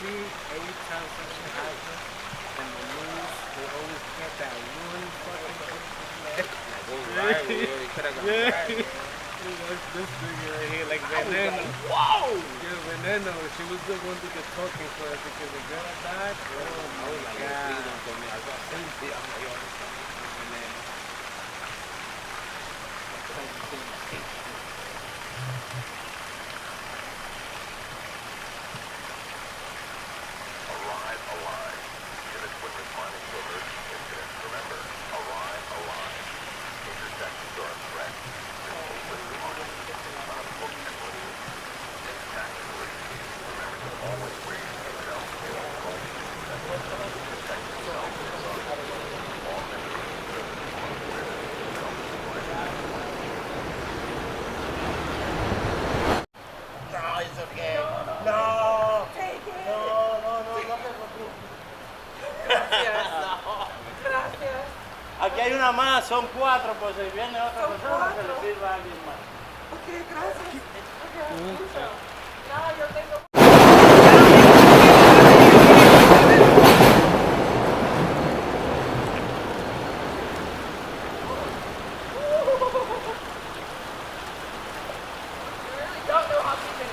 see every time something happens in the news, they always get that one fucking like one rival, they could have gone viral. That's this nigga right here, like Veneno. Whoa! Yeah, Veneno. She was the one that was talking for us because the girl died. Oh my God. I saw Cynthia. I'm like, yo, this is Veneno. Arrive alive. Units when responding to emergency incidents, remember, arrive alive. Intersections are a threat. Remove with caution. Unhook and remove. Impact and release. Remember to always raise yourself in all motions. Protect yourself and others. All members of the service are aware that self-defense. No, it's okay. No. Take it. No me preocupes. Gracias. Gracias. Aquí hay una más, son 4, pues si viene otra Son persona que le 4. sirva a alguien más. Ok, gracias. Okay, mucho. No, yo tengo... Don't know how to do it.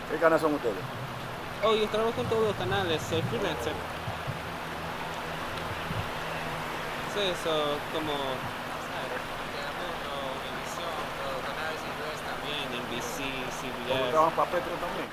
¿Qué canales son ustedes? Oh, yo trabajo con todos los canales, soy freelancer. Sí, eso como Telemundo, Univisión, todos los canales inglés también, NBC, CBS. ¿Trabajan para Petro también?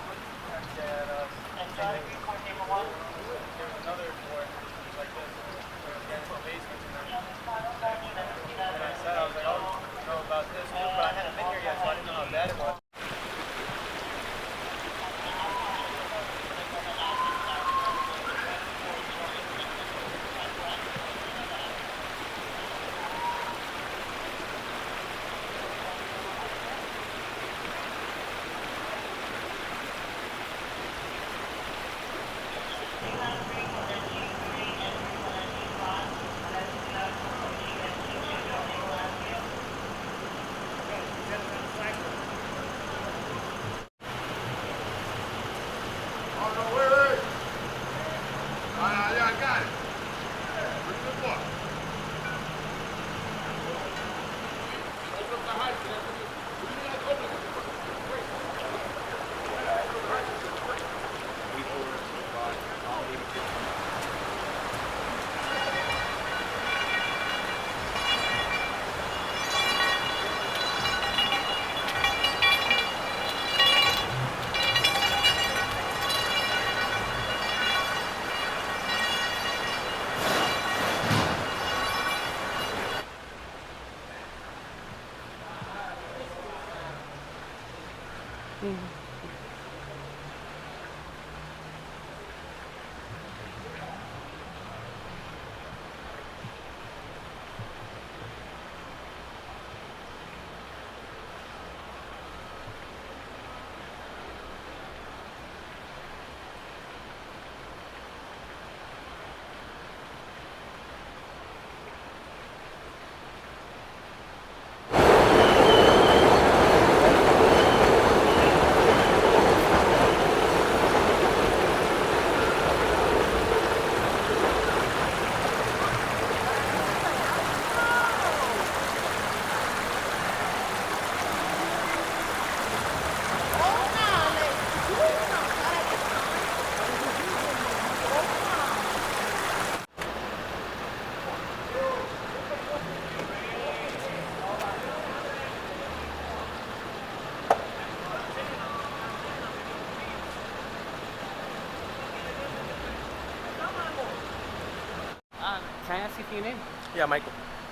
Can I ask you for your name? Yeah, Michael.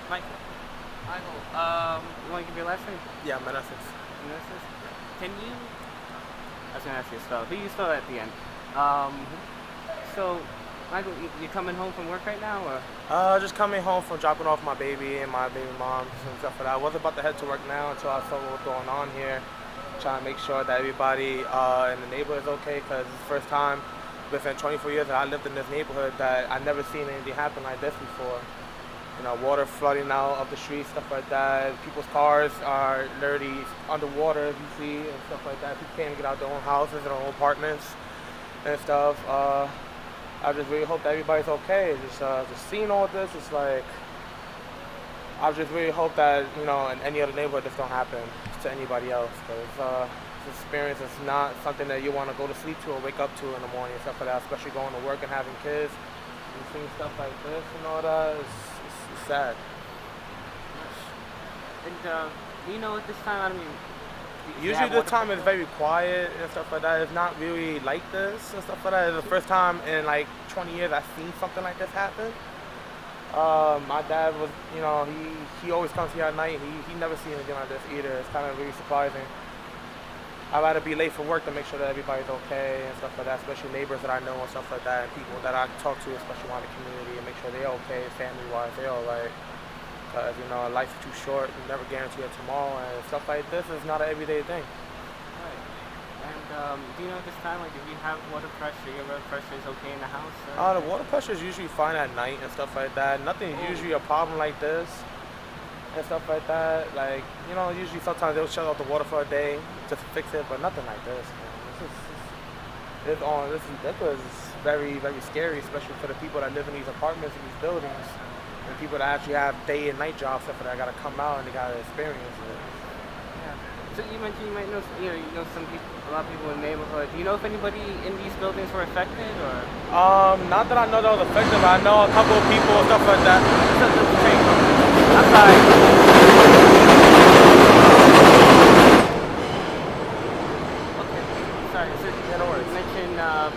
Michael. Michael, you want to give your last name? Yeah, Meneses. Can you... I was going to ask you to spell it, but you spell it at the end. So, Michael, you coming home from work right now, or? Just coming home from dropping off my baby and my baby mom and stuff like that. I wasn't about to head to work now until I saw what was going on here. Trying to make sure that everybody in the neighborhood is okay, because it's the first time within 24 years that I lived in this neighborhood that I've never seen anything happen like this before. You know, water flooding out of the streets, stuff like that. People's cars are literally underwater, as you see, and stuff like that. People can't even get out their own houses, their own apartments, and stuff. I just really hope that everybody's okay. Just seeing all this, it's like, I just really hope that, you know, in any other neighborhood this don't happen to anybody else, because this experience is not something that you want to go to sleep to or wake up to in the morning and stuff like that, especially going to work and having kids and seeing stuff like this and all that. It's sad. And, you know, at this time, I mean... Usually this time is very quiet and stuff like that. It's not really like this and stuff like that. It's the first time in like 20 years I've seen something like this happen. My dad was, you know, he always comes here at night. He never seen anything like this either. It's kind of really surprising. I'd rather be late for work to make sure that everybody's okay and stuff like that, especially neighbors that I know and stuff like that, and people that I talk to, especially around the community, and make sure they're okay, family-wise, they're all right. Because, you know, life is too short, you never guarantee it tomorrow, and stuff like this is not an everyday thing. Right. And do you know at this time, like, if you have water pressure, your water pressure is okay in the house? The water pressure is usually fine at night and stuff like that. Nothing usually a problem like this and stuff like that. Like, you know, usually sometimes they'll shut off the water for a day just to fix it, but nothing like this, man. This is ridiculous. It's very, very scary, especially for the people that live in these apartments and these buildings. And people that actually have day and night jobs, stuff like that, gotta come out and they gotta experience it. Yeah. So you mentioned you might know, you know some people, a lot of people in the neighborhood. Do you know if anybody in these buildings were affected, or? Not that I know that was affected, but I know a couple of people and stuff like that. I'm sorry. Okay. Sorry. So Yeah, no worries. you mentioned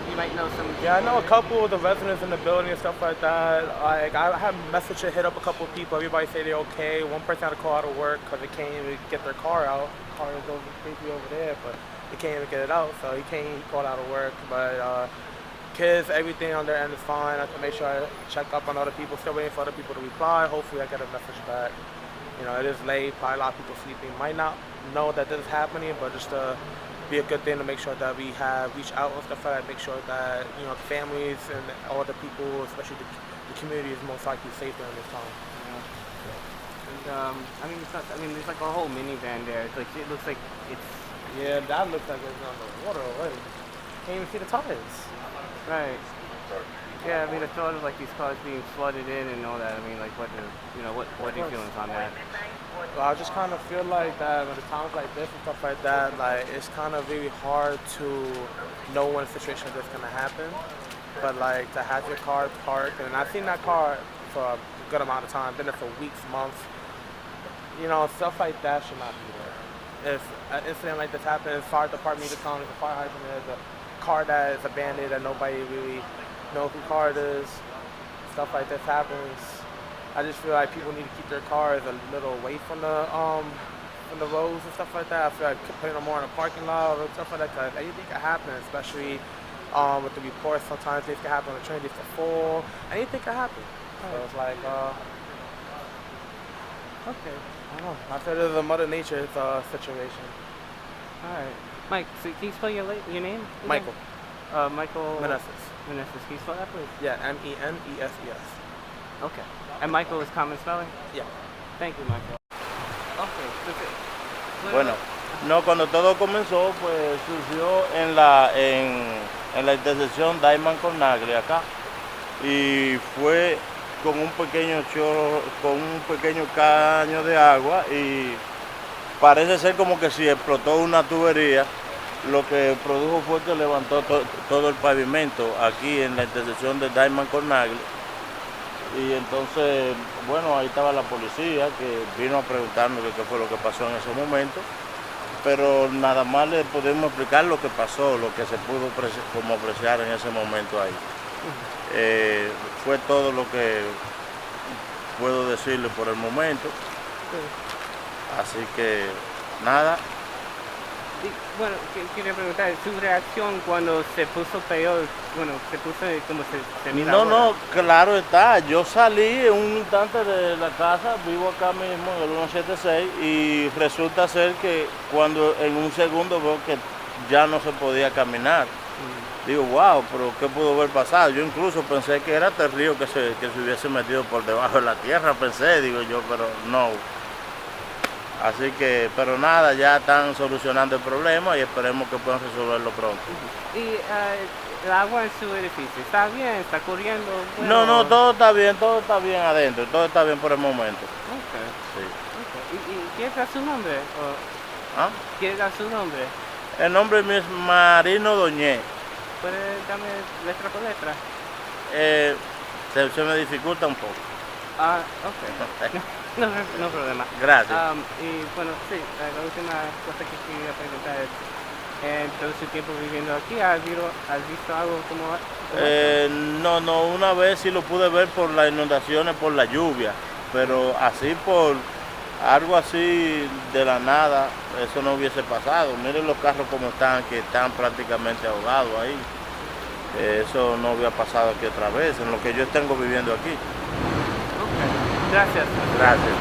you might know some. Yeah, I know a couple of the residents in the building and stuff like that. Like, I have messaged and hit up a couple of people. Everybody say they're okay. One person had to call out of work because they can't even get their car out. The car is over, basically over there, but they can't even get it out. So he called out of work. But kids, everything on their end is fine. I have to make sure I check up on other people. Still waiting for other people to reply. Hopefully I get a message back. You know, it is late. Probably a lot of people sleeping. Might not know that this is happening, but just be a good thing to make sure that we have reached out and stuff like that. Make sure that, you know, the families and all the people, especially the community, is most likely safe during this time. And I mean, it's not, I mean, there's like a whole minivan there. It's like, it looks like it's. Yeah, that looks like it's on the water already. Can't even see the tires. Right. Yeah, I mean, the thought of like these cars being flooded in and all that. I mean, like, what are your feelings on that? Well, I just kind of feel like that when it's times like this and stuff like that, like, it's kind of really hard to know when a situation like this is gonna happen. But like, to have your car parked, and I've seen that car for a good amount of time, been there for weeks, months. You know, stuff like that should not be there. If an incident like this happens, fire department needs to come, there's a fire hydrant, there's a car that is abandoned that nobody really knows who car it is. Stuff like this happens. I just feel like people need to keep their cars a little away from the roads and stuff like that. I feel like putting them more in a parking lot or stuff like that, because anything can happen, especially with the reports. Sometimes things can happen on the train, things can fall. Anything can happen. So it's like, Okay. I don't know. I feel this is a Mother Nature situation. All right. Mike, so can you spell your name? Again? Michael. Michael. Meneses. Meneses. Can you spell that, please? Yeah, Meneses. Okay. And Michael is common spelling? Yeah. Thank you, Michael. Okay. So, Bueno, no, cuando todo comenzó, pues surgió en la intersección Dyckman con Nagle acá, y fue con un pequeño chorro, con un pequeño caño de agua, y parece ser como que si explotó una tubería. Lo que produjo fue que levantó todo el pavimento aquí en la intersección de Dyckman con Nagle. Y entonces, bueno, ahí estaba la policía que vino a preguntarnos qué fue lo que pasó en ese momento, pero nada más le podemos explicar lo que pasó, lo que se pudo como apreciar en ese momento ahí. Fue todo lo que puedo decirle por el momento, así que nada. Y, bueno, quería preguntar, ¿su reacción cuando se puso peor, bueno, se puso como se mira ahora? No, claro está. Yo salí en un instante de la casa, vivo acá mismo en el 176, y resulta ser que cuando en un segundo veo que ya no se podía caminar. Digo, wow, pero ¿qué pudo haber pasado? Yo incluso pensé que era el río que se hubiese metido por debajo de la tierra, pensé, digo yo, pero no. Así que, pero nada, ya están solucionando el problema y esperemos que puedan resolverlo pronto. ¿Y el agua en su edificio está bien? ¿Está corriendo? Bueno, No, todo está bien adentro, todo está bien por el momento. Ok. Sí. Okay. ¿Y quién da su nombre? ¿Ah? ¿Quién da su nombre? El nombre mío es Marino Doñé. ¿Puede darme letra por letra? Se me dificulta un poco. Ah, ok. No problema. Gracias. Y bueno, sí, la última cosa que quería preguntar es, en todo su tiempo viviendo aquí, ¿has visto algo como No, una vez sí lo pude ver por las inundaciones, por la lluvia, pero así por algo así de la nada, eso no hubiese pasado. Miren los carros como están, que están prácticamente ahogados ahí. Eso no había pasado aquí otra vez, en lo que yo tengo viviendo aquí. Gracias. Gracias.